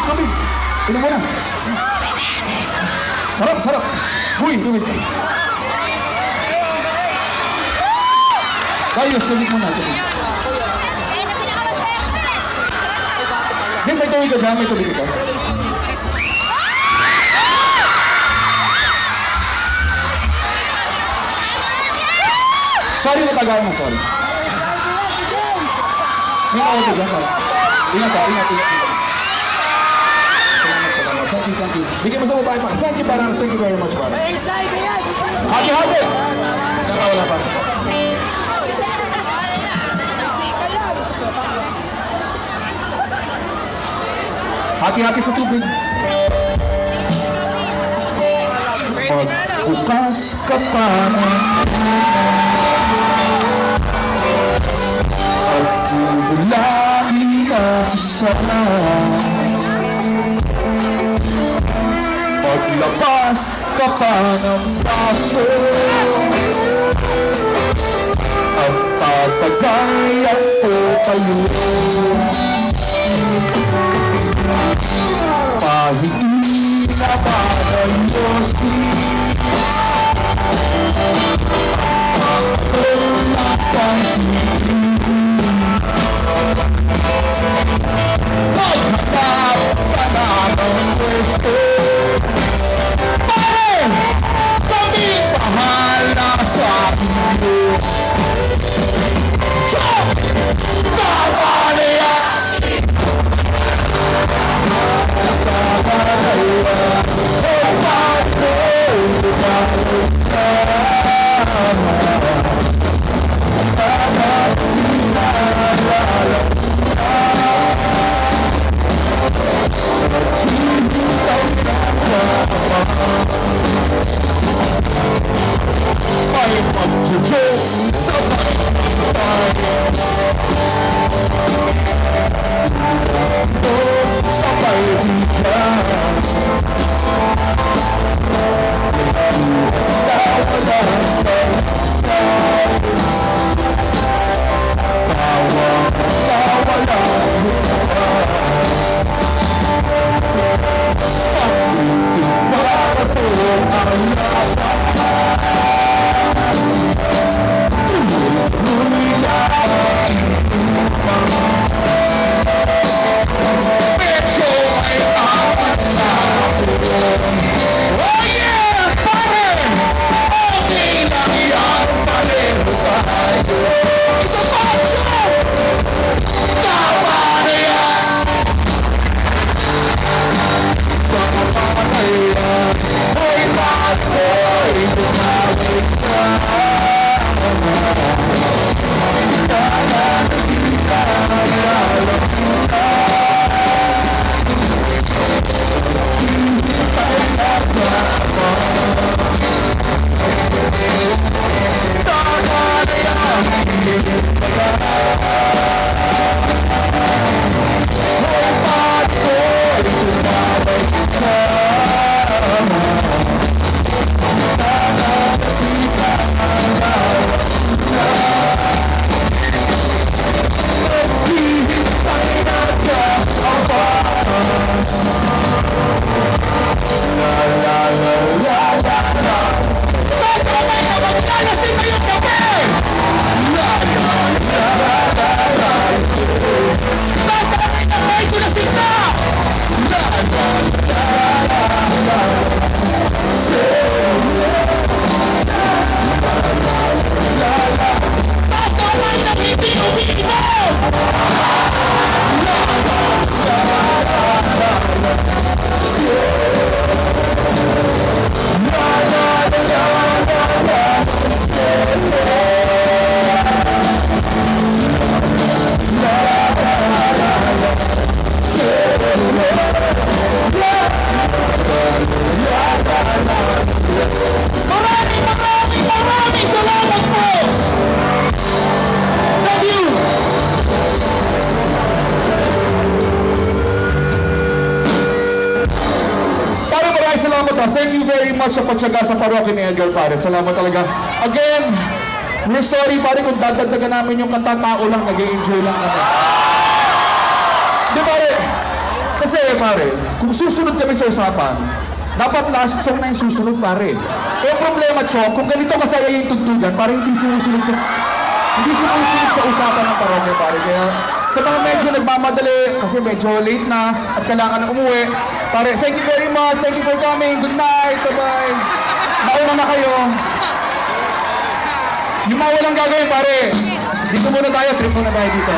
tubig. Inom mo na. Sarap, sarap. Uy, tubig. Ayos, tubig mo na. Tubig. Hindi, may tubig ka dyan. May tubig ka. Sorry, matagal na, sorry. May auto dyan, pala. Ingat ka, ingat. Salamat, salamat. Thank you, thank you. Bigyan mo sa babae pa. Thank you, parang. Thank you very much, parang. Hati-hati! Nakawala pa. Hati-hati sa tubig. Pagbukas ka pa at ulangin ka sana. Paglabas ka pa ng baso at tatagayan ko kayo. Pahingin na ba ng Diyos? Maghanap ka na ng gusto. Pare! Kaming mahal na sa iyo. Tama na yan! Thank you very much sa pagtsaga sa parokya ni Edgar, pare. Salamat talaga. Again, we're sorry, pare, kung dadagdagan namin yung kanta, tao lang, nag-i-enjoy lang naman. Di, pare? Kasi, pare, kung susunod kami sa usapan, dapat last song na yung susunod, pare. Pero problema, Chong, kung ganito kasaya yung tugtugan, pare hindi sumusunod sa usapan ng parokya, pare. Kaya sa mga medyo nagmamadali, kasi medyo late na at kailangan na umuwi, pare, thank you very much. Thank you for coming. Good night. Bye-bye. Mauna na kayo. Yung mga walang gagawin, pare. Dito muna tayo. Trip muna tayo dito.